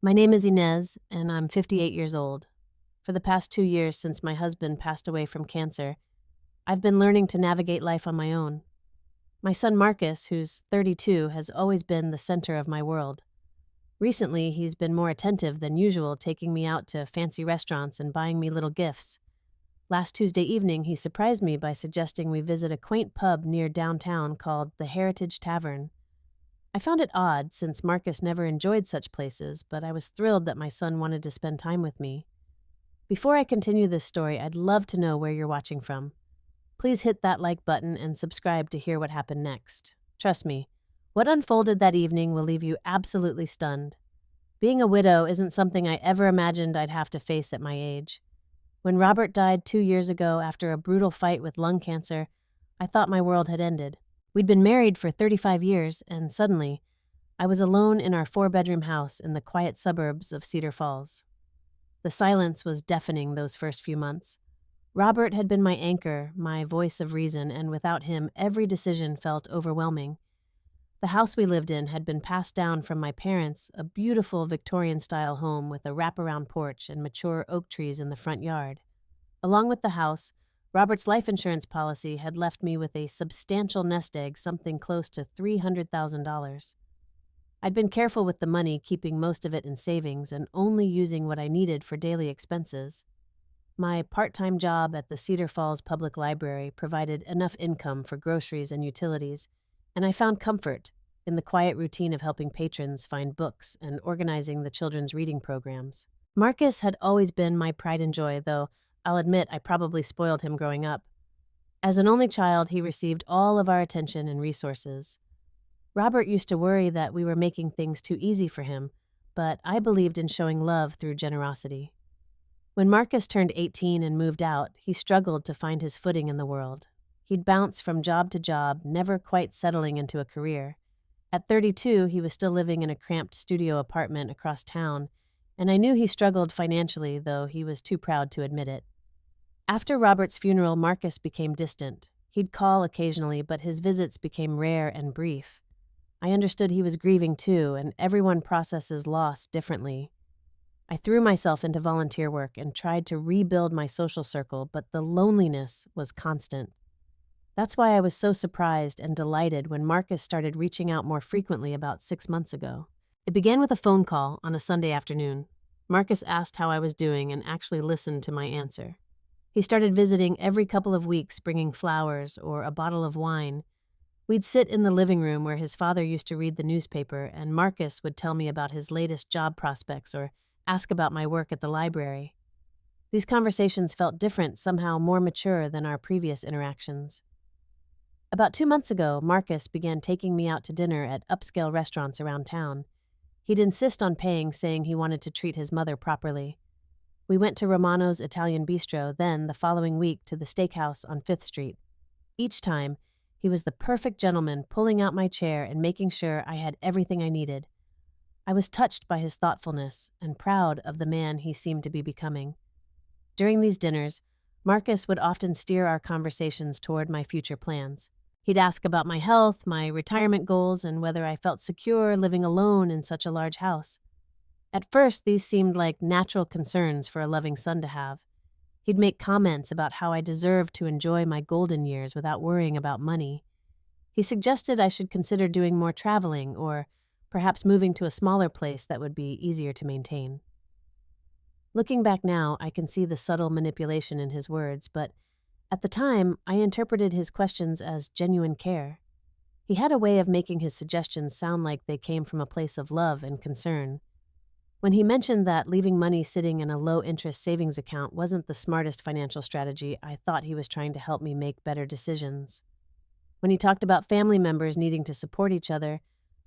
My name is Inez, and I'm 58 years old. For the past 2 years since my husband passed away from cancer, I've been learning to navigate life on my own. My son Marcus, who's 32, has always been the center of my world. Recently, he's been more attentive than usual, taking me out to fancy restaurants and buying me little gifts. Last Tuesday evening, he surprised me by suggesting we visit a quaint pub near downtown called the Heritage Tavern. I found it odd since Marcus never enjoyed such places, but I was thrilled that my son wanted to spend time with me. Before I continue this story, I'd love to know where you're watching from. Please hit that like button and subscribe to hear what happened next. Trust me, what unfolded that evening will leave you absolutely stunned. Being a widow isn't something I ever imagined I'd have to face at my age. When Robert died 2 years ago after a brutal fight with lung cancer, I thought my world had ended. We'd been married for 35 years, and suddenly, I was alone in our 4-bedroom house in the quiet suburbs of Cedar Falls. The silence was deafening those first few months. Robert had been my anchor, my voice of reason, and without him, every decision felt overwhelming. The house we lived in had been passed down from my parents, a beautiful Victorian-style home with a wraparound porch and mature oak trees in the front yard. Along with the house, Robert's life insurance policy had left me with a substantial nest egg, something close to $300,000. I'd been careful with the money, keeping most of it in savings and only using what I needed for daily expenses. My part-time job at the Cedar Falls Public Library provided enough income for groceries and utilities, and I found comfort in the quiet routine of helping patrons find books and organizing the children's reading programs. Marcus had always been my pride and joy, though I'll admit I probably spoiled him growing up. As an only child, he received all of our attention and resources. Robert used to worry that we were making things too easy for him, but I believed in showing love through generosity. When Marcus turned 18 and moved out, he struggled to find his footing in the world. He'd bounce from job to job, never quite settling into a career. At 32, he was still living in a cramped studio apartment across town, and I knew he struggled financially, though he was too proud to admit it. After Robert's funeral, Marcus became distant. He'd call occasionally, but his visits became rare and brief. I understood he was grieving too, and everyone processes loss differently. I threw myself into volunteer work and tried to rebuild my social circle, but the loneliness was constant. That's why I was so surprised and delighted when Marcus started reaching out more frequently about 6 months ago. It began with a phone call on a Sunday afternoon. Marcus asked how I was doing and actually listened to my answer. He started visiting every couple of weeks, bringing flowers or a bottle of wine. We'd sit in the living room where his father used to read the newspaper, and Marcus would tell me about his latest job prospects or ask about my work at the library. These conversations felt different, somehow more mature than our previous interactions. About 2 months ago, Marcus began taking me out to dinner at upscale restaurants around town. He'd insist on paying, saying he wanted to treat his mother properly. We went to Romano's Italian Bistro, then, the following week, to the steakhouse on 5th Street. Each time, he was the perfect gentleman, pulling out my chair and making sure I had everything I needed. I was touched by his thoughtfulness and proud of the man he seemed to be becoming. During these dinners, Marcus would often steer our conversations toward my future plans. He'd ask about my health, my retirement goals, and whether I felt secure living alone in such a large house. At first, these seemed like natural concerns for a loving son to have. He'd make comments about how I deserved to enjoy my golden years without worrying about money. He suggested I should consider doing more traveling or perhaps moving to a smaller place that would be easier to maintain. Looking back now, I can see the subtle manipulation in his words, but at the time, I interpreted his questions as genuine care. He had a way of making his suggestions sound like they came from a place of love and concern. When he mentioned that leaving money sitting in a low-interest savings account wasn't the smartest financial strategy, I thought he was trying to help me make better decisions. When he talked about family members needing to support each other,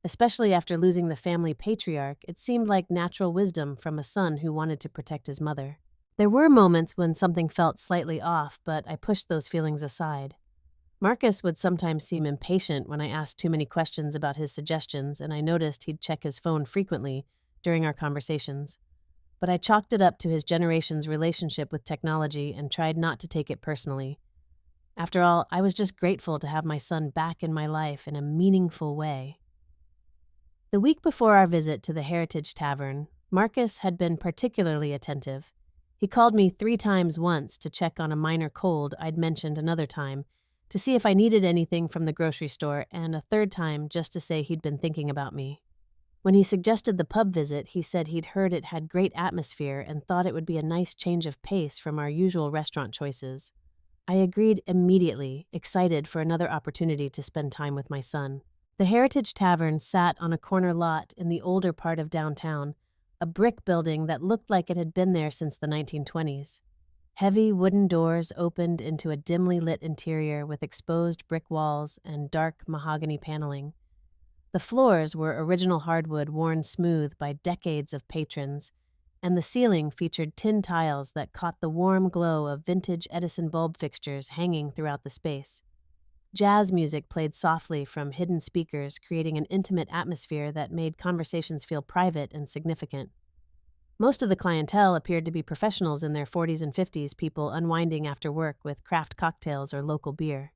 especially after losing the family patriarch, it seemed like natural wisdom from a son who wanted to protect his mother. There were moments when something felt slightly off, but I pushed those feelings aside. Marcus would sometimes seem impatient when I asked too many questions about his suggestions, and I noticed he'd check his phone frequently during our conversations. But I chalked it up to his generation's relationship with technology and tried not to take it personally. After all, I was just grateful to have my son back in my life in a meaningful way. The week before our visit to the Heritage Tavern, Marcus had been particularly attentive. He called me 3 times once to check on a minor cold I'd mentioned another time, to see if I needed anything from the grocery store, and a third time just to say he'd been thinking about me. When he suggested the pub visit, he said he'd heard it had great atmosphere and thought it would be a nice change of pace from our usual restaurant choices. I agreed immediately, excited for another opportunity to spend time with my son. The Heritage Tavern sat on a corner lot in the older part of downtown, a brick building that looked like it had been there since the 1920s. Heavy wooden doors opened into a dimly lit interior with exposed brick walls and dark mahogany paneling. The floors were original hardwood worn smooth by decades of patrons, and the ceiling featured tin tiles that caught the warm glow of vintage Edison bulb fixtures hanging throughout the space. Jazz music played softly from hidden speakers, creating an intimate atmosphere that made conversations feel private and significant. Most of the clientele appeared to be professionals in their 40s and 50s, people unwinding after work with craft cocktails or local beer.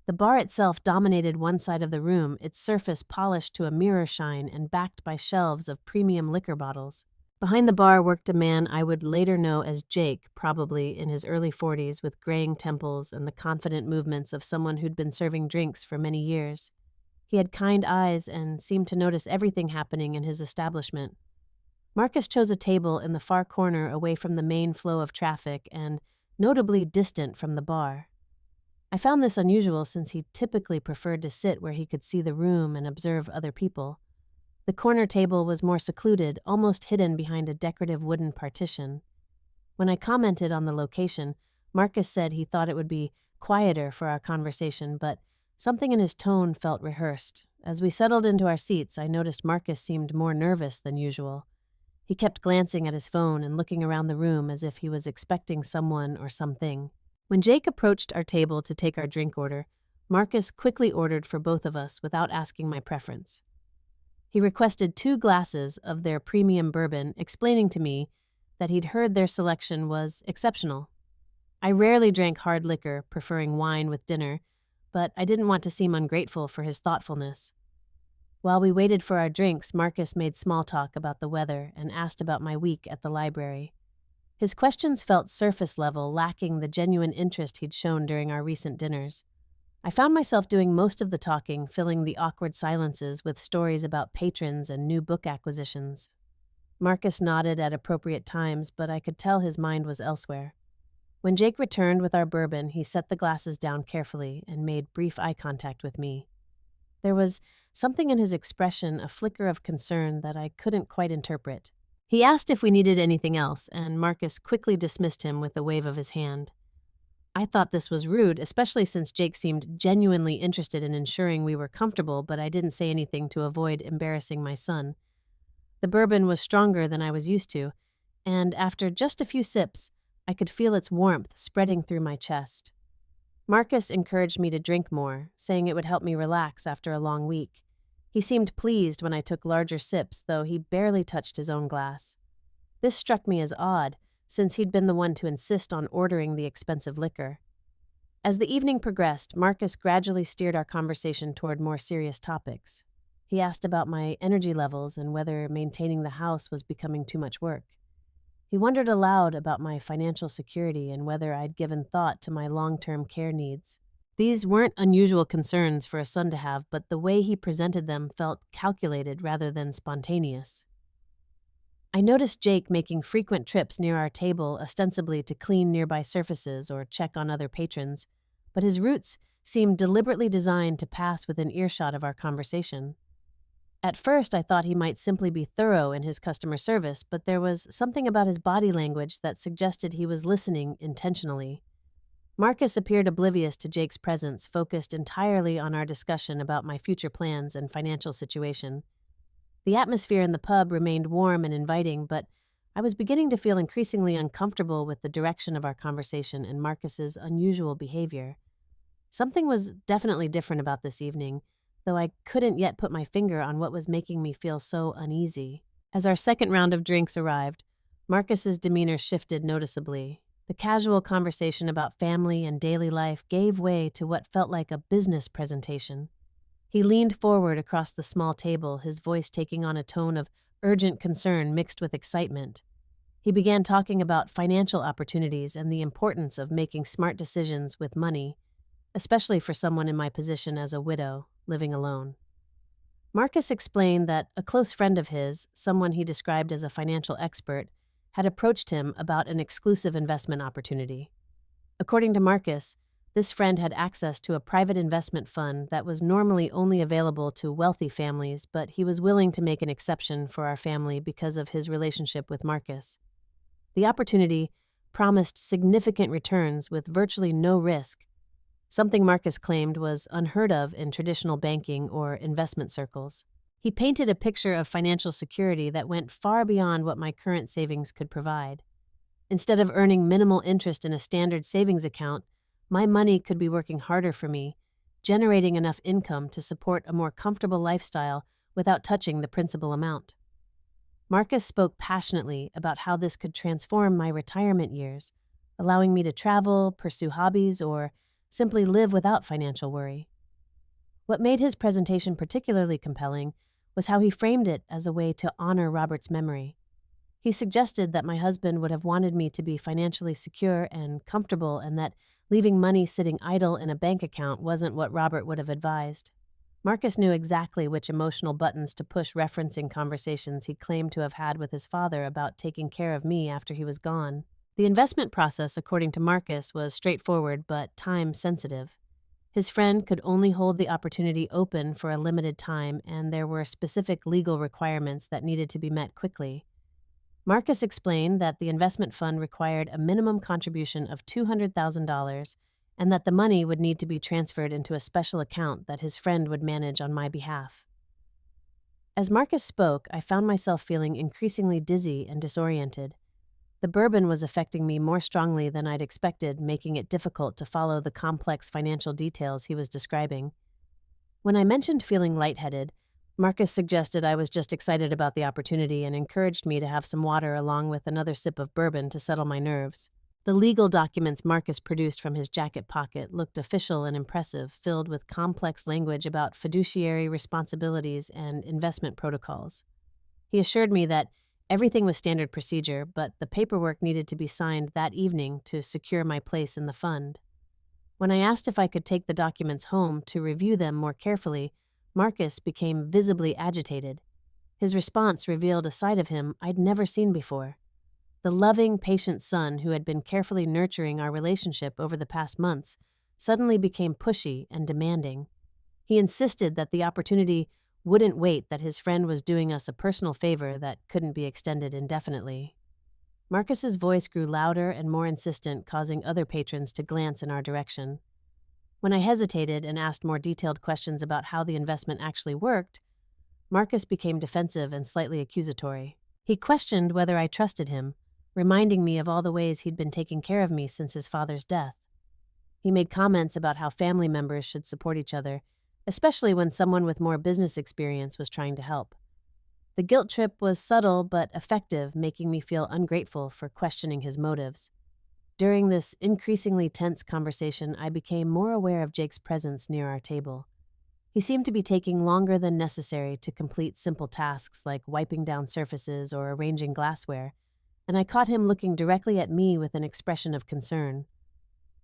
The bar itself dominated one side of the room, its surface polished to a mirror shine and backed by shelves of premium liquor bottles. Behind the bar worked a man I would later know as Jake, probably in his early 40s, with graying temples and the confident movements of someone who'd been serving drinks for many years. He had kind eyes and seemed to notice everything happening in his establishment. Marcus chose a table in the far corner away from the main flow of traffic and notably distant from the bar. I found this unusual since he typically preferred to sit where he could see the room and observe other people. The corner table was more secluded, almost hidden behind a decorative wooden partition. When I commented on the location, Marcus said he thought it would be quieter for our conversation, but something in his tone felt rehearsed. As we settled into our seats, I noticed Marcus seemed more nervous than usual. He kept glancing at his phone and looking around the room as if he was expecting someone or something. When Jake approached our table to take our drink order, Marcus quickly ordered for both of us without asking my preference. He requested 2 glasses of their premium bourbon, explaining to me that he'd heard their selection was exceptional. I rarely drank hard liquor, preferring wine with dinner, but I didn't want to seem ungrateful for his thoughtfulness. While we waited for our drinks, Marcus made small talk about the weather and asked about my week at the library. His questions felt surface level, lacking the genuine interest he'd shown during our recent dinners. I found myself doing most of the talking, filling the awkward silences with stories about patrons and new book acquisitions. Marcus nodded at appropriate times, but I could tell his mind was elsewhere. When Jake returned with our bourbon, he set the glasses down carefully and made brief eye contact with me. There was something in his expression, a flicker of concern that I couldn't quite interpret. He asked if we needed anything else, and Marcus quickly dismissed him with a wave of his hand. I thought this was rude, especially since Jake seemed genuinely interested in ensuring we were comfortable, but I didn't say anything to avoid embarrassing my son. The bourbon was stronger than I was used to, and after just a few sips, I could feel its warmth spreading through my chest. Marcus encouraged me to drink more, saying it would help me relax after a long week. He seemed pleased when I took larger sips, though he barely touched his own glass. This struck me as odd, since he'd been the one to insist on ordering the expensive liquor. As the evening progressed, Marcus gradually steered our conversation toward more serious topics. He asked about my energy levels and whether maintaining the house was becoming too much work. He wondered aloud about my financial security and whether I'd given thought to my long-term care needs. These weren't unusual concerns for a son to have, but the way he presented them felt calculated rather than spontaneous. I noticed Jake making frequent trips near our table, ostensibly to clean nearby surfaces or check on other patrons, but his routes seemed deliberately designed to pass within earshot of our conversation. At first, I thought he might simply be thorough in his customer service, but there was something about his body language that suggested he was listening intentionally. Marcus appeared oblivious to Jake's presence, focused entirely on our discussion about my future plans and financial situation. The atmosphere in the pub remained warm and inviting, but I was beginning to feel increasingly uncomfortable with the direction of our conversation and Marcus's unusual behavior. Something was definitely different about this evening, though I couldn't yet put my finger on what was making me feel so uneasy. As our second round of drinks arrived, Marcus's demeanor shifted noticeably. The casual conversation about family and daily life gave way to what felt like a business presentation. He leaned forward across the small table, his voice taking on a tone of urgent concern mixed with excitement. He began talking about financial opportunities and the importance of making smart decisions with money, especially for someone in my position as a widow, living alone. Marcus explained that a close friend of his, someone he described as a financial expert, had approached him about an exclusive investment opportunity. According to Marcus, this friend had access to a private investment fund that was normally only available to wealthy families, but he was willing to make an exception for our family because of his relationship with Marcus. The opportunity promised significant returns with virtually no risk, something Marcus claimed was unheard of in traditional banking or investment circles. He painted a picture of financial security that went far beyond what my current savings could provide. Instead of earning minimal interest in a standard savings account, my money could be working harder for me, generating enough income to support a more comfortable lifestyle without touching the principal amount. Marcus spoke passionately about how this could transform my retirement years, allowing me to travel, pursue hobbies, or simply live without financial worry. What made his presentation particularly compelling was how he framed it as a way to honor Robert's memory. He suggested that my husband would have wanted me to be financially secure and comfortable, and that leaving money sitting idle in a bank account wasn't what Robert would have advised. Marcus knew exactly which emotional buttons to push, referencing conversations he claimed to have had with his father about taking care of me after he was gone. The investment process, according to Marcus, was straightforward but time-sensitive. His friend could only hold the opportunity open for a limited time, and there were specific legal requirements that needed to be met quickly. Marcus explained that the investment fund required a minimum contribution of $200,000 and that the money would need to be transferred into a special account that his friend would manage on my behalf. As Marcus spoke, I found myself feeling increasingly dizzy and disoriented. The bourbon was affecting me more strongly than I'd expected, making it difficult to follow the complex financial details he was describing. When I mentioned feeling lightheaded, Marcus suggested I was just excited about the opportunity and encouraged me to have some water along with another sip of bourbon to settle my nerves. The legal documents Marcus produced from his jacket pocket looked official and impressive, filled with complex language about fiduciary responsibilities and investment protocols. He assured me that everything was standard procedure, but the paperwork needed to be signed that evening to secure my place in the fund. When I asked if I could take the documents home to review them more carefully, Marcus became visibly agitated. His response revealed a side of him I'd never seen before. The loving, patient son who had been carefully nurturing our relationship over the past months suddenly became pushy and demanding. He insisted that the opportunity wouldn't wait, that his friend was doing us a personal favor that couldn't be extended indefinitely. Marcus's voice grew louder and more insistent, causing other patrons to glance in our direction. When I hesitated and asked more detailed questions about how the investment actually worked, Marcus became defensive and slightly accusatory. He questioned whether I trusted him, reminding me of all the ways he'd been taking care of me since his father's death. He made comments about how family members should support each other, especially when someone with more business experience was trying to help. The guilt trip was subtle but effective, making me feel ungrateful for questioning his motives. During this increasingly tense conversation, I became more aware of Jake's presence near our table. He seemed to be taking longer than necessary to complete simple tasks like wiping down surfaces or arranging glassware, and I caught him looking directly at me with an expression of concern.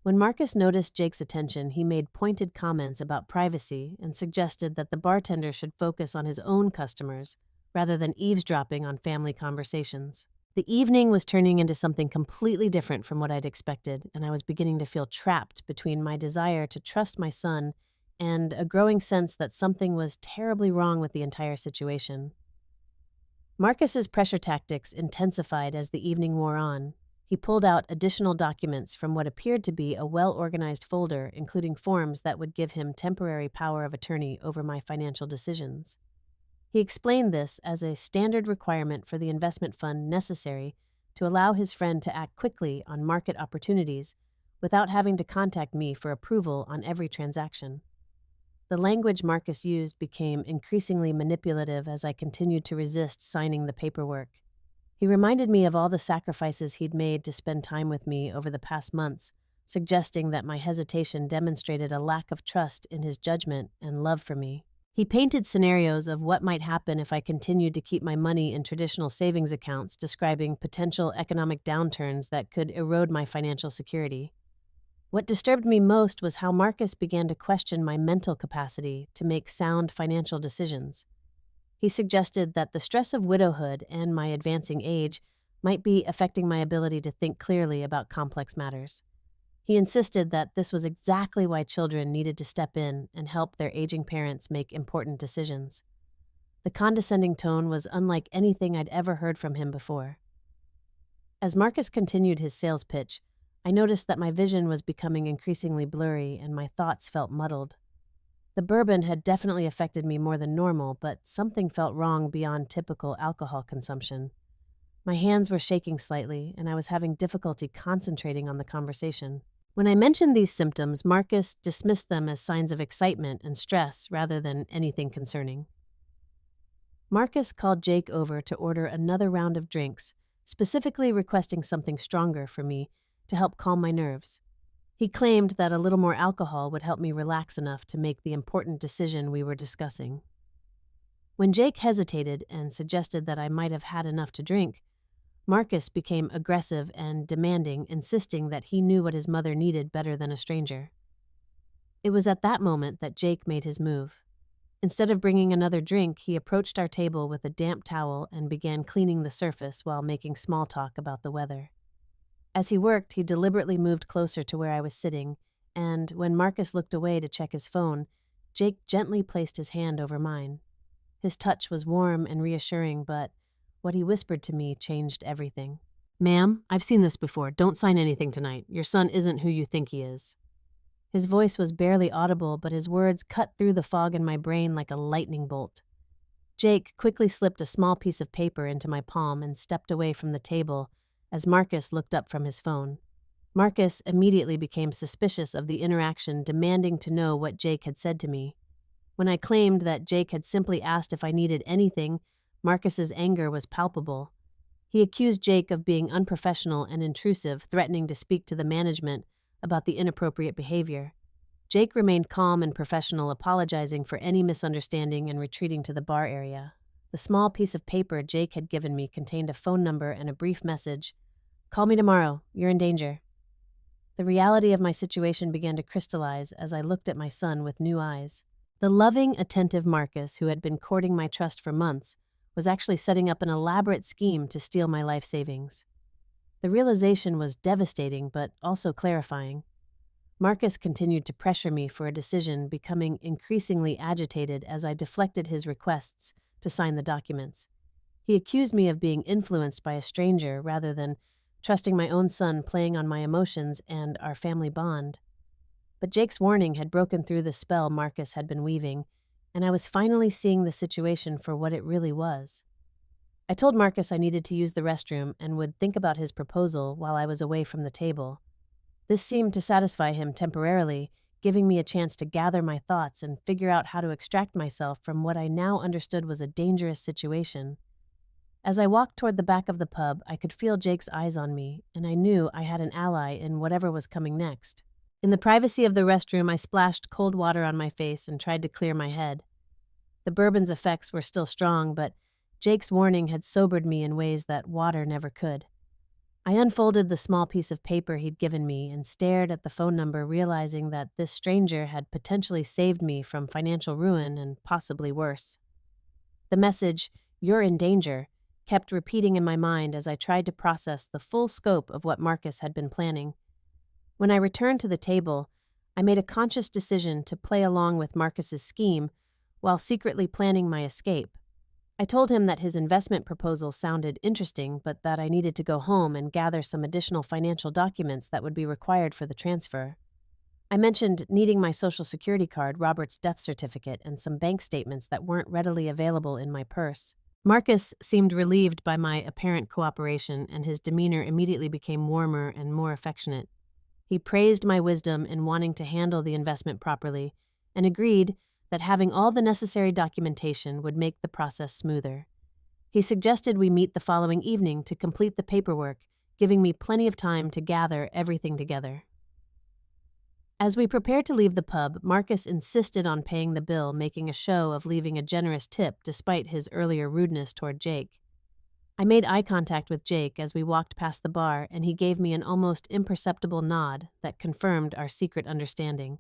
When Marcus noticed Jake's attention, he made pointed comments about privacy and suggested that the bartender should focus on his own customers rather than eavesdropping on family conversations. The evening was turning into something completely different from what I'd expected, and I was beginning to feel trapped between my desire to trust my son and a growing sense that something was terribly wrong with the entire situation. Marcus's pressure tactics intensified as the evening wore on. He pulled out additional documents from what appeared to be a well-organized folder, including forms that would give him temporary power of attorney over my financial decisions. He explained this as a standard requirement for the investment fund necessary to allow his friend to act quickly on market opportunities without having to contact me for approval on every transaction. The language Marcus used became increasingly manipulative as I continued to resist signing the paperwork. He reminded me of all the sacrifices he'd made to spend time with me over the past months, suggesting that my hesitation demonstrated a lack of trust in his judgment and love for me. He painted scenarios of what might happen if I continued to keep my money in traditional savings accounts, describing potential economic downturns that could erode my financial security. What disturbed me most was how Marcus began to question my mental capacity to make sound financial decisions. He suggested that the stress of widowhood and my advancing age might be affecting my ability to think clearly about complex matters. He insisted that this was exactly why children needed to step in and help their aging parents make important decisions. The condescending tone was unlike anything I'd ever heard from him before. As Marcus continued his sales pitch, I noticed that my vision was becoming increasingly blurry and my thoughts felt muddled. The bourbon had definitely affected me more than normal, but something felt wrong beyond typical alcohol consumption. My hands were shaking slightly, and I was having difficulty concentrating on the conversation. When I mentioned these symptoms, Marcus dismissed them as signs of excitement and stress rather than anything concerning. Marcus called Jake over to order another round of drinks, specifically requesting something stronger for me to help calm my nerves. He claimed that a little more alcohol would help me relax enough to make the important decision we were discussing. When Jake hesitated and suggested that I might have had enough to drink, Marcus became aggressive and demanding, insisting that he knew what his mother needed better than a stranger. It was at that moment that Jake made his move. Instead of bringing another drink, he approached our table with a damp towel and began cleaning the surface while making small talk about the weather. As he worked, he deliberately moved closer to where I was sitting, and when Marcus looked away to check his phone, Jake gently placed his hand over mine. His touch was warm and reassuring, but what he whispered to me changed everything. "Ma'am, I've seen this before. Don't sign anything tonight. Your son isn't who you think he is." His voice was barely audible, but his words cut through the fog in my brain like a lightning bolt. Jake quickly slipped a small piece of paper into my palm and stepped away from the table as Marcus looked up from his phone. Marcus immediately became suspicious of the interaction, demanding to know what Jake had said to me. When I claimed that Jake had simply asked if I needed anything, Marcus's anger was palpable. He accused Jake of being unprofessional and intrusive, threatening to speak to the management about the inappropriate behavior. Jake remained calm and professional, apologizing for any misunderstanding and retreating to the bar area. The small piece of paper Jake had given me contained a phone number and a brief message. "Call me tomorrow. You're in danger." The reality of my situation began to crystallize as I looked at my son with new eyes. The loving, attentive Marcus, who had been courting my trust for months, was actually setting up an elaborate scheme to steal my life savings. The realization was devastating, but also clarifying. Marcus continued to pressure me for a decision, becoming increasingly agitated as I deflected his requests to sign the documents. He accused me of being influenced by a stranger rather than trusting my own son, playing on my emotions and our family bond. But Jake's warning had broken through the spell Marcus had been weaving, and I was finally seeing the situation for what it really was. I told Marcus I needed to use the restroom and would think about his proposal while I was away from the table. This seemed to satisfy him temporarily, giving me a chance to gather my thoughts and figure out how to extract myself from what I now understood was a dangerous situation. As I walked toward the back of the pub, I could feel Jake's eyes on me, and I knew I had an ally in whatever was coming next. In the privacy of the restroom, I splashed cold water on my face and tried to clear my head. The bourbon's effects were still strong, but Jake's warning had sobered me in ways that water never could. I unfolded the small piece of paper he'd given me and stared at the phone number, realizing that this stranger had potentially saved me from financial ruin and possibly worse. The message, "You're in danger," kept repeating in my mind as I tried to process the full scope of what Marcus had been planning. When I returned to the table, I made a conscious decision to play along with Marcus's scheme while secretly planning my escape. I told him that his investment proposal sounded interesting, but that I needed to go home and gather some additional financial documents that would be required for the transfer. I mentioned needing my Social Security card, Robert's death certificate, and some bank statements that weren't readily available in my purse. Marcus seemed relieved by my apparent cooperation, and his demeanor immediately became warmer and more affectionate. He praised my wisdom in wanting to handle the investment properly and agreed that having all the necessary documentation would make the process smoother. He suggested we meet the following evening to complete the paperwork, giving me plenty of time to gather everything together. As we prepared to leave the pub, Marcus insisted on paying the bill, making a show of leaving a generous tip despite his earlier rudeness toward Jake. I made eye contact with Jake as we walked past the bar, and he gave me an almost imperceptible nod that confirmed our secret understanding.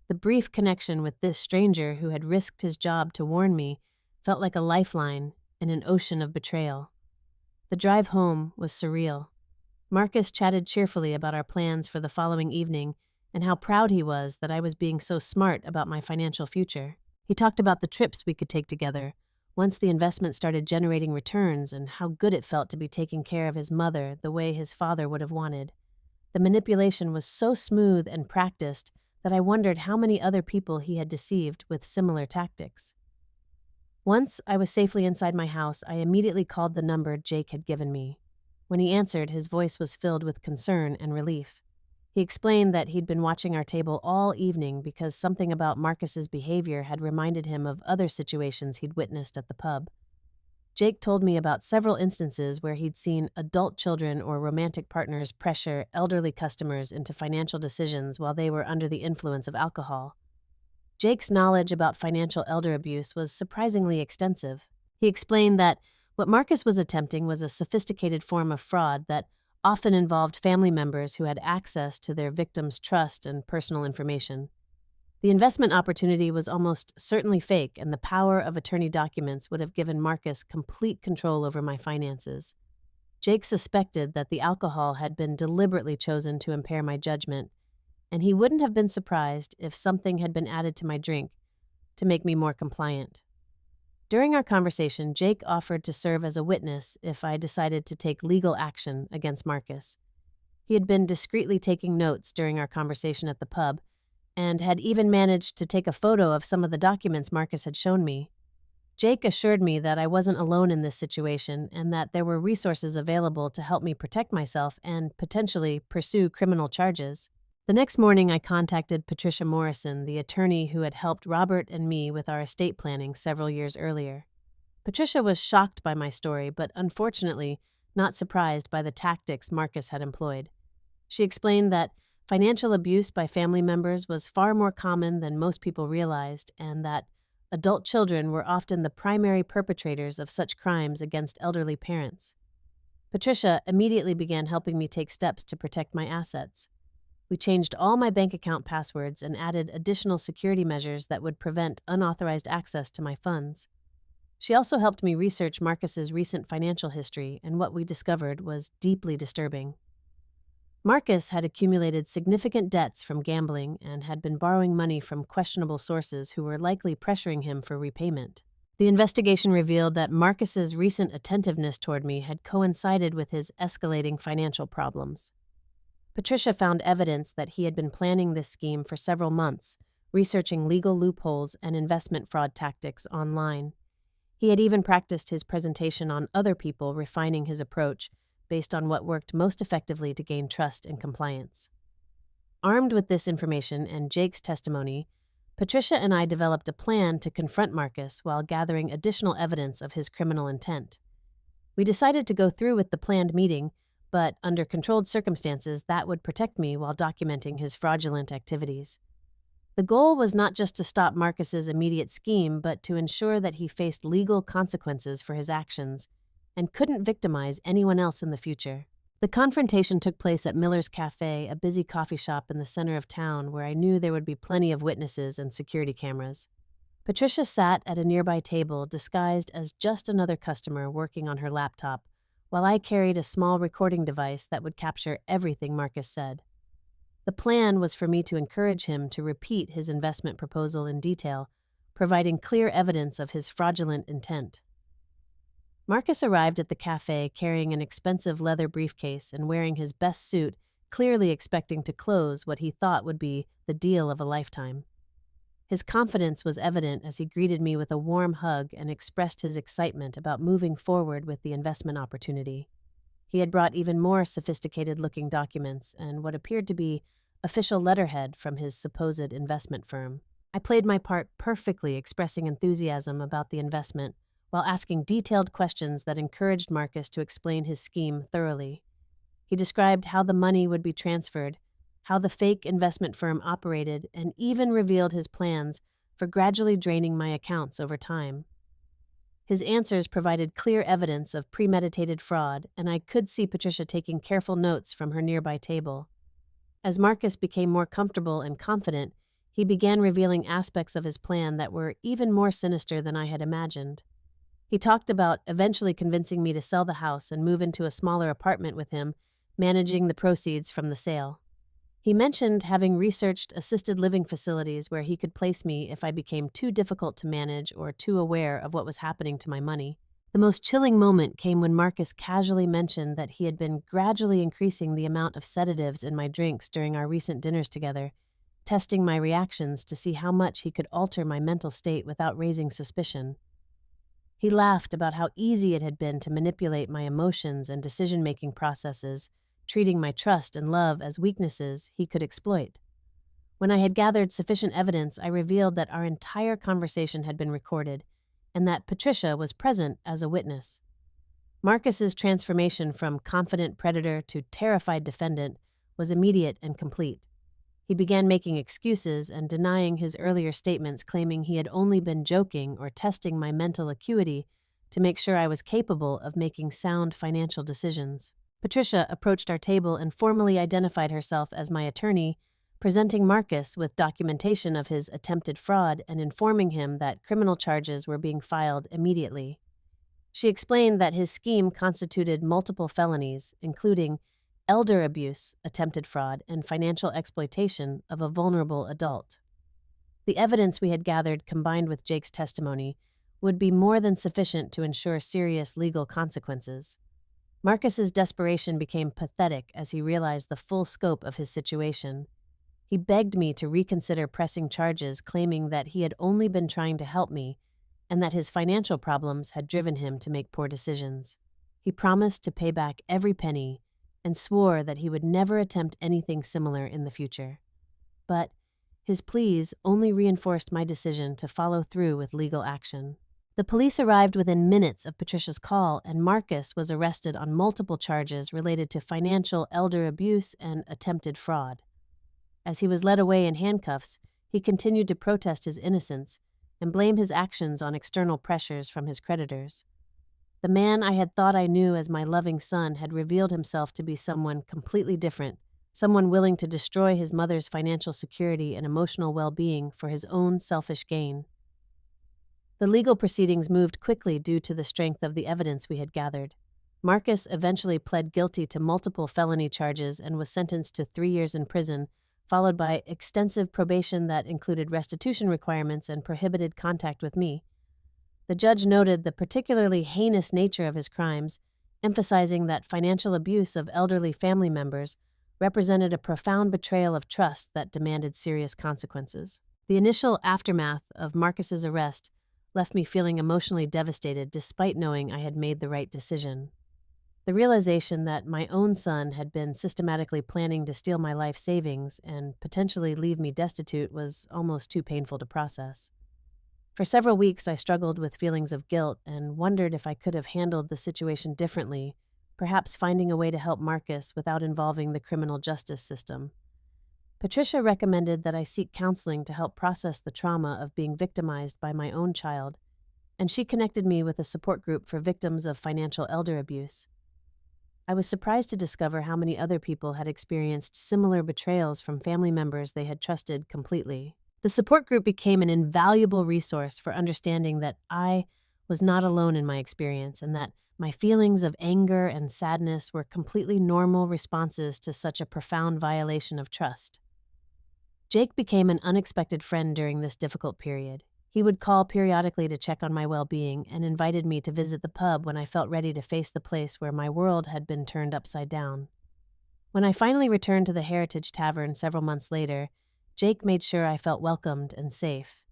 The brief connection with this stranger who had risked his job to warn me felt like a lifeline in an ocean of betrayal. The drive home was surreal. Marcus chatted cheerfully about our plans for the following evening and how proud he was that I was being so smart about my financial future. He talked about the trips we could take together once the investment started generating returns, and how good it felt to be taking care of his mother the way his father would have wanted. The manipulation was so smooth and practiced that I wondered how many other people he had deceived with similar tactics. Once I was safely inside my house, I immediately called the number Jake had given me. When he answered, his voice was filled with concern and relief. He explained that he'd been watching our table all evening because something about Marcus's behavior had reminded him of other situations he'd witnessed at the pub. Jake told me about several instances where he'd seen adult children or romantic partners pressure elderly customers into financial decisions while they were under the influence of alcohol. Jake's knowledge about financial elder abuse was surprisingly extensive. He explained that what Marcus was attempting was a sophisticated form of fraud that often involved family members who had access to their victims' trust and personal information. The investment opportunity was almost certainly fake, and the power of attorney documents would have given Marcus complete control over my finances. Jake suspected that the alcohol had been deliberately chosen to impair my judgment, and he wouldn't have been surprised if something had been added to my drink to make me more compliant. During our conversation, Jake offered to serve as a witness if I decided to take legal action against Marcus. He had been discreetly taking notes during our conversation at the pub, and had even managed to take a photo of some of the documents Marcus had shown me. Jake assured me that I wasn't alone in this situation and that there were resources available to help me protect myself and potentially pursue criminal charges. The next morning, I contacted Patricia Morrison, the attorney who had helped Robert and me with our estate planning several years earlier. Patricia was shocked by my story, but unfortunately not surprised by the tactics Marcus had employed. She explained that financial abuse by family members was far more common than most people realized, and that adult children were often the primary perpetrators of such crimes against elderly parents. Patricia immediately began helping me take steps to protect my assets. We changed all my bank account passwords and added additional security measures that would prevent unauthorized access to my funds. She also helped me research Marcus's recent financial history, and what we discovered was deeply disturbing. Marcus had accumulated significant debts from gambling and had been borrowing money from questionable sources who were likely pressuring him for repayment. The investigation revealed that Marcus's recent attentiveness toward me had coincided with his escalating financial problems. Patricia found evidence that he had been planning this scheme for several months, researching legal loopholes and investment fraud tactics online. He had even practiced his presentation on other people, refining his approach based on what worked most effectively to gain trust and compliance. Armed with this information and Jake's testimony, Patricia and I developed a plan to confront Marcus while gathering additional evidence of his criminal intent. We decided to go through with the planned meeting, but under controlled circumstances that would protect me while documenting his fraudulent activities. The goal was not just to stop Marcus's immediate scheme, but to ensure that he faced legal consequences for his actions and couldn't victimize anyone else in the future. The confrontation took place at Miller's Cafe, a busy coffee shop in the center of town where I knew there would be plenty of witnesses and security cameras. Patricia sat at a nearby table, disguised as just another customer working on her laptop, while I carried a small recording device that would capture everything Marcus said. The plan was for me to encourage him to repeat his investment proposal in detail, providing clear evidence of his fraudulent intent. Marcus arrived at the cafe carrying an expensive leather briefcase and wearing his best suit, clearly expecting to close what he thought would be the deal of a lifetime. His confidence was evident as he greeted me with a warm hug and expressed his excitement about moving forward with the investment opportunity. He had brought even more sophisticated-looking documents and what appeared to be official letterhead from his supposed investment firm. I played my part perfectly, expressing enthusiasm about the investment while asking detailed questions that encouraged Marcus to explain his scheme thoroughly. He described how the money would be transferred, how the fake investment firm operated, and even revealed his plans for gradually draining my accounts over time. His answers provided clear evidence of premeditated fraud, and I could see Patricia taking careful notes from her nearby table. As Marcus became more comfortable and confident, he began revealing aspects of his plan that were even more sinister than I had imagined. He talked about eventually convincing me to sell the house and move into a smaller apartment with him, managing the proceeds from the sale. He mentioned having researched assisted living facilities where he could place me if I became too difficult to manage or too aware of what was happening to my money. The most chilling moment came when Marcus casually mentioned that he had been gradually increasing the amount of sedatives in my drinks during our recent dinners together, testing my reactions to see how much he could alter my mental state without raising suspicion. He laughed about how easy it had been to manipulate my emotions and decision-making processes, treating my trust and love as weaknesses he could exploit. When I had gathered sufficient evidence, I revealed that our entire conversation had been recorded, and that Patricia was present as a witness. Marcus's transformation from confident predator to terrified defendant was immediate and complete. He began making excuses and denying his earlier statements, claiming he had only been joking or testing my mental acuity to make sure I was capable of making sound financial decisions. Patricia approached our table and formally identified herself as my attorney, presenting Marcus with documentation of his attempted fraud and informing him that criminal charges were being filed immediately. She explained that his scheme constituted multiple felonies, including elder abuse, attempted fraud, and financial exploitation of a vulnerable adult. The evidence we had gathered, combined with Jake's testimony, would be more than sufficient to ensure serious legal consequences. Marcus's desperation became pathetic as he realized the full scope of his situation. He begged me to reconsider pressing charges, claiming that he had only been trying to help me and that his financial problems had driven him to make poor decisions. He promised to pay back every penny and swore that he would never attempt anything similar in the future. But his pleas only reinforced my decision to follow through with legal action. The police arrived within minutes of Patricia's call, and Marcus was arrested on multiple charges related to financial elder abuse and attempted fraud. As he was led away in handcuffs, he continued to protest his innocence and blame his actions on external pressures from his creditors. The man I had thought I knew as my loving son had revealed himself to be someone completely different, someone willing to destroy his mother's financial security and emotional well-being for his own selfish gain. The legal proceedings moved quickly due to the strength of the evidence we had gathered. Marcus eventually pled guilty to multiple felony charges and was sentenced to 3 years in prison, followed by extensive probation that included restitution requirements and prohibited contact with me. The judge noted the particularly heinous nature of his crimes, emphasizing that financial abuse of elderly family members represented a profound betrayal of trust that demanded serious consequences. The initial aftermath of Marcus's arrest left me feeling emotionally devastated despite knowing I had made the right decision. The realization that my own son had been systematically planning to steal my life savings and potentially leave me destitute was almost too painful to process. For several weeks, I struggled with feelings of guilt and wondered if I could have handled the situation differently, perhaps finding a way to help Marcus without involving the criminal justice system. Patricia recommended that I seek counseling to help process the trauma of being victimized by my own child, and she connected me with a support group for victims of financial elder abuse. I was surprised to discover how many other people had experienced similar betrayals from family members they had trusted completely. The support group became an invaluable resource for understanding that I was not alone in my experience and that my feelings of anger and sadness were completely normal responses to such a profound violation of trust. Jake became an unexpected friend during this difficult period. He would call periodically to check on my well-being and invited me to visit the pub when I felt ready to face the place where my world had been turned upside down. When I finally returned to the Heritage Tavern several months later, Jake made sure I felt welcomed and safe.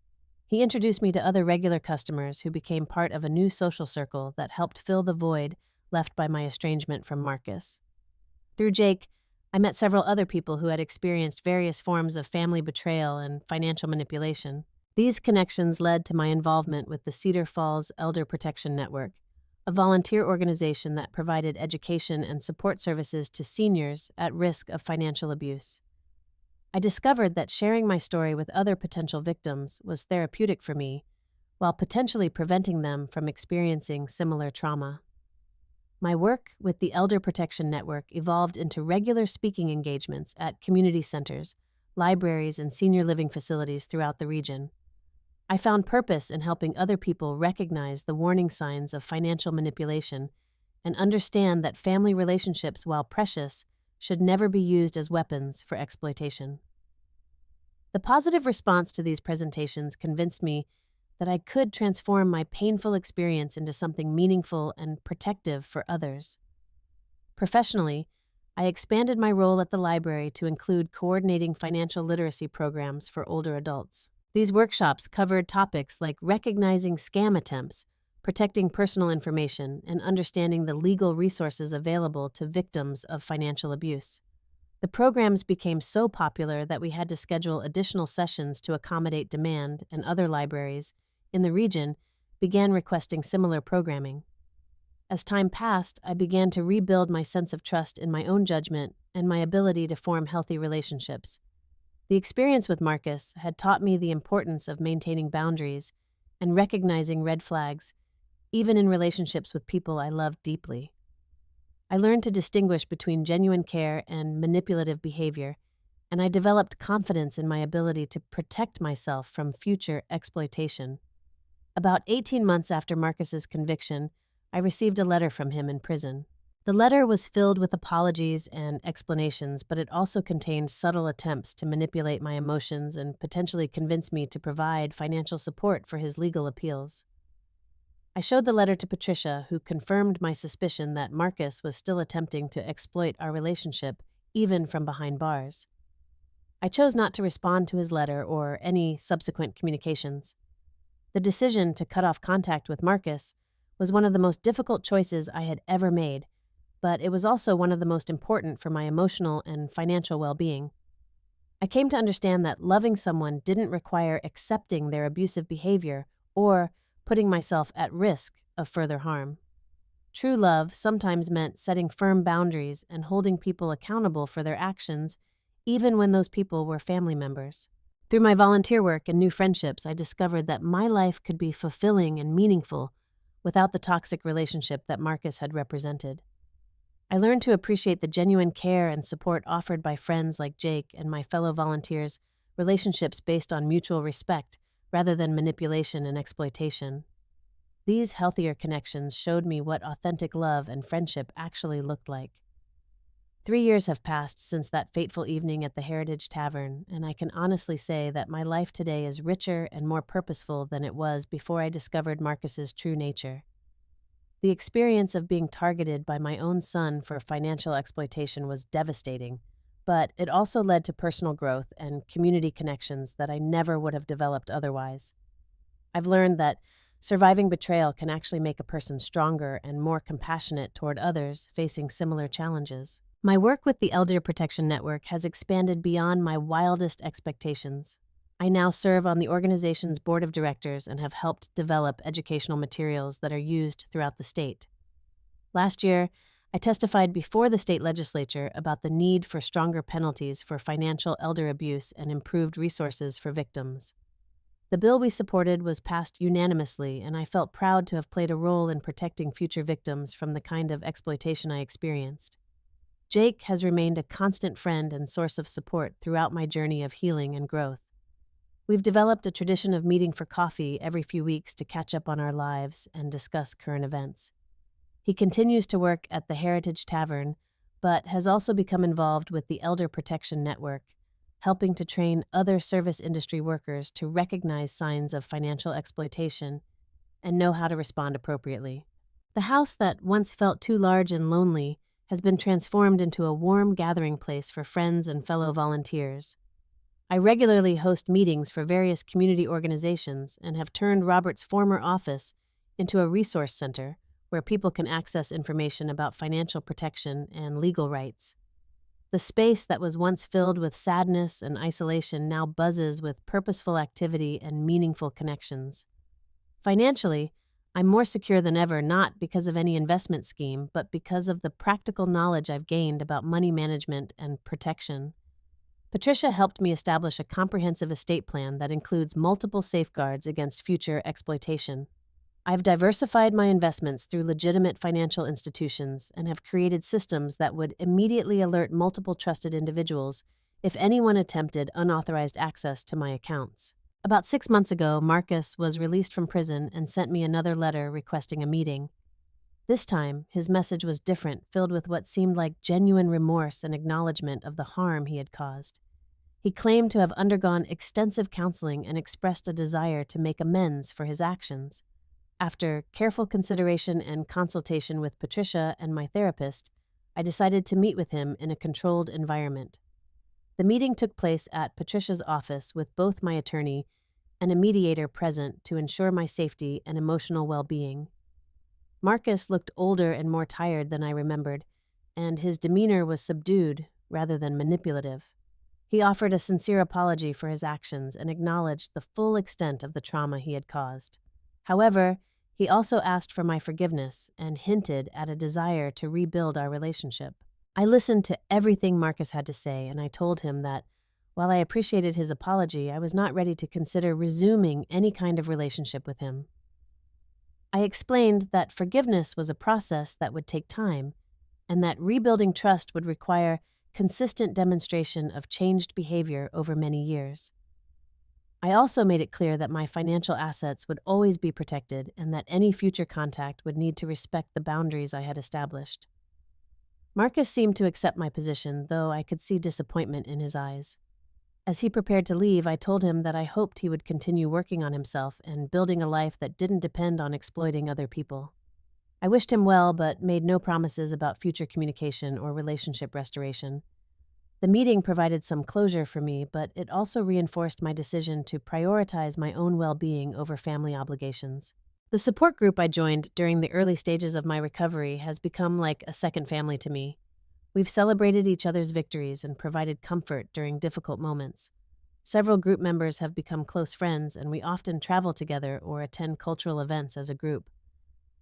He introduced me to other regular customers who became part of a new social circle that helped fill the void left by my estrangement from Marcus. Through Jake, I met several other people who had experienced various forms of family betrayal and financial manipulation. These connections led to my involvement with the Cedar Falls Elder Protection Network, a volunteer organization that provided education and support services to seniors at risk of financial abuse. I discovered that sharing my story with other potential victims was therapeutic for me, while potentially preventing them from experiencing similar trauma. My work with the Elder Protection Network evolved into regular speaking engagements at community centers, libraries, and senior living facilities throughout the region. I found purpose in helping other people recognize the warning signs of financial manipulation and understand that family relationships, while precious, should never be used as weapons for exploitation. The positive response to these presentations convinced me that I could transform my painful experience into something meaningful and protective for others. Professionally, I expanded my role at the library to include coordinating financial literacy programs for older adults. These workshops covered topics like recognizing scam attempts, protecting personal information, and understanding the legal resources available to victims of financial abuse. The programs became so popular that we had to schedule additional sessions to accommodate demand, and other libraries in the region began requesting similar programming. As time passed, I began to rebuild my sense of trust in my own judgment and my ability to form healthy relationships. The experience with Marcus had taught me the importance of maintaining boundaries and recognizing red flags, even in relationships with people I loved deeply. I learned to distinguish between genuine care and manipulative behavior, and I developed confidence in my ability to protect myself from future exploitation. About 18 months after Marcus's conviction, I received a letter from him in prison. The letter was filled with apologies and explanations, but it also contained subtle attempts to manipulate my emotions and potentially convince me to provide financial support for his legal appeals. I showed the letter to Patricia, who confirmed my suspicion that Marcus was still attempting to exploit our relationship, even from behind bars. I chose not to respond to his letter or any subsequent communications. The decision to cut off contact with Marcus was one of the most difficult choices I had ever made, but it was also one of the most important for my emotional and financial well-being. I came to understand that loving someone didn't require accepting their abusive behavior or putting myself at risk of further harm. True love sometimes meant setting firm boundaries and holding people accountable for their actions, even when those people were family members. Through my volunteer work and new friendships, I discovered that my life could be fulfilling and meaningful without the toxic relationship that Marcus had represented. I learned to appreciate the genuine care and support offered by friends like Jake and my fellow volunteers, relationships based on mutual respect rather than manipulation and exploitation. These healthier connections showed me what authentic love and friendship actually looked like. 3 years have passed since that fateful evening at the Heritage Tavern, and I can honestly say that my life today is richer and more purposeful than it was before I discovered Marcus's true nature. The experience of being targeted by my own son for financial exploitation was devastating, but it also led to personal growth and community connections that I never would have developed otherwise. I've learned that surviving betrayal can actually make a person stronger and more compassionate toward others facing similar challenges. My work with the Elder Protection Network has expanded beyond my wildest expectations. I now serve on the organization's board of directors and have helped develop educational materials that are used throughout the state. Last year, I testified before the state legislature about the need for stronger penalties for financial elder abuse and improved resources for victims. The bill we supported was passed unanimously, and I felt proud to have played a role in protecting future victims from the kind of exploitation I experienced. Jake has remained a constant friend and source of support throughout my journey of healing and growth. We've developed a tradition of meeting for coffee every few weeks to catch up on our lives and discuss current events. He continues to work at the Heritage Tavern, but has also become involved with the Elder Protection Network, helping to train other service industry workers to recognize signs of financial exploitation and know how to respond appropriately. The house that once felt too large and lonely has been transformed into a warm gathering place for friends and fellow volunteers. I regularly host meetings for various community organizations and have turned Robert's former office into a resource center where people can access information about financial protection and legal rights. The space that was once filled with sadness and isolation now buzzes with purposeful activity and meaningful connections. Financially, I'm more secure than ever, not because of any investment scheme, but because of the practical knowledge I've gained about money management and protection. Patricia helped me establish a comprehensive estate plan that includes multiple safeguards against future exploitation. I've diversified my investments through legitimate financial institutions and have created systems that would immediately alert multiple trusted individuals if anyone attempted unauthorized access to my accounts. About 6 months ago, Marcus was released from prison and sent me another letter requesting a meeting. This time, his message was different, filled with what seemed like genuine remorse and acknowledgement of the harm he had caused. He claimed to have undergone extensive counseling and expressed a desire to make amends for his actions. After careful consideration and consultation with Patricia and my therapist, I decided to meet with him in a controlled environment. The meeting took place at Patricia's office with both my attorney and a mediator present to ensure my safety and emotional well-being. Marcus looked older and more tired than I remembered, and his demeanor was subdued rather than manipulative. He offered a sincere apology for his actions and acknowledged the full extent of the trauma he had caused. However, he also asked for my forgiveness and hinted at a desire to rebuild our relationship. I listened to everything Marcus had to say, and I told him that, while I appreciated his apology, I was not ready to consider resuming any kind of relationship with him. I explained that forgiveness was a process that would take time, and that rebuilding trust would require consistent demonstration of changed behavior over many years. I also made it clear that my financial assets would always be protected and that any future contact would need to respect the boundaries I had established. Marcus seemed to accept my position, though I could see disappointment in his eyes. As he prepared to leave, I told him that I hoped he would continue working on himself and building a life that didn't depend on exploiting other people. I wished him well, but made no promises about future communication or relationship restoration. The meeting provided some closure for me, but it also reinforced my decision to prioritize my own well-being over family obligations. The support group I joined during the early stages of my recovery has become like a second family to me. We've celebrated each other's victories and provided comfort during difficult moments. Several group members have become close friends, and we often travel together or attend cultural events as a group.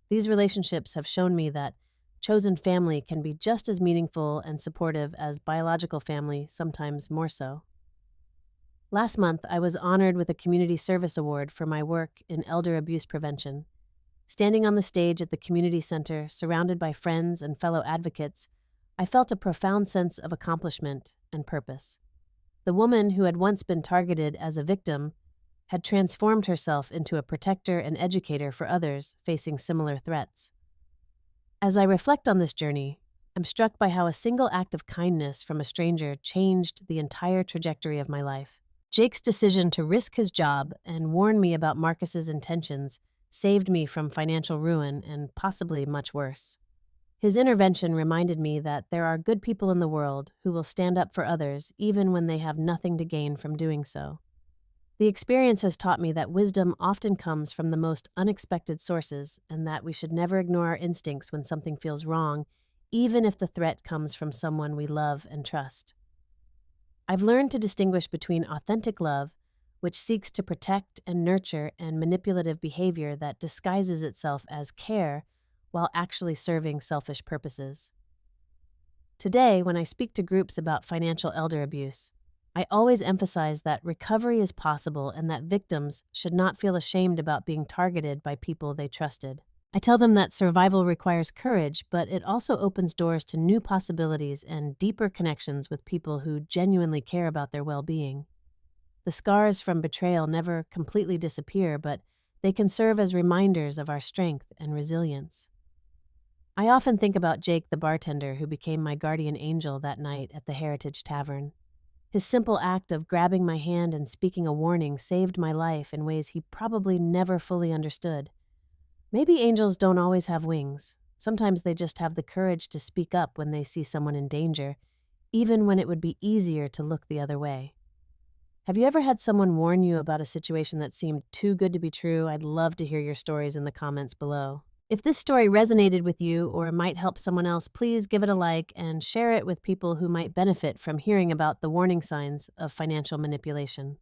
These relationships have shown me that chosen family can be just as meaningful and supportive as biological family, sometimes more so. Last month, I was honored with a Community Service Award for my work in elder abuse prevention. Standing on the stage at the community center, surrounded by friends and fellow advocates, I felt a profound sense of accomplishment and purpose. The woman who had once been targeted as a victim had transformed herself into a protector and educator for others facing similar threats. As I reflect on this journey, I'm struck by how a single act of kindness from a stranger changed the entire trajectory of my life. Jake's decision to risk his job and warn me about Marcus's intentions saved me from financial ruin and possibly much worse. His intervention reminded me that there are good people in the world who will stand up for others even when they have nothing to gain from doing so. The experience has taught me that wisdom often comes from the most unexpected sources and that we should never ignore our instincts when something feels wrong, even if the threat comes from someone we love and trust. I've learned to distinguish between authentic love, which seeks to protect and nurture, and manipulative behavior that disguises itself as care while actually serving selfish purposes. Today, when I speak to groups about financial elder abuse, I always emphasize that recovery is possible and that victims should not feel ashamed about being targeted by people they trusted. I tell them that survival requires courage, but it also opens doors to new possibilities and deeper connections with people who genuinely care about their well-being. The scars from betrayal never completely disappear, but they can serve as reminders of our strength and resilience. I often think about Jake, the bartender who became my guardian angel that night at the Heritage Tavern. His simple act of grabbing my hand and speaking a warning saved my life in ways he probably never fully understood. Maybe angels don't always have wings. Sometimes they just have the courage to speak up when they see someone in danger, even when it would be easier to look the other way. Have you ever had someone warn you about a situation that seemed too good to be true? I'd love to hear your stories in the comments below. If this story resonated with you or might help someone else, please give it a like and share it with people who might benefit from hearing about the warning signs of financial manipulation.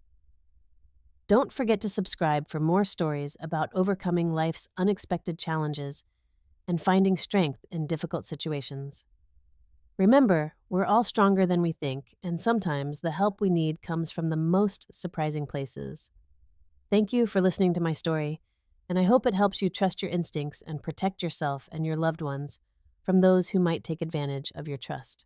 Don't forget to subscribe for more stories about overcoming life's unexpected challenges and finding strength in difficult situations. Remember, We're all stronger than we think, and sometimes the help we need comes from the most surprising places. Thank you for listening to my story, and I hope it helps you trust your instincts and protect yourself and your loved ones from those who might take advantage of your trust.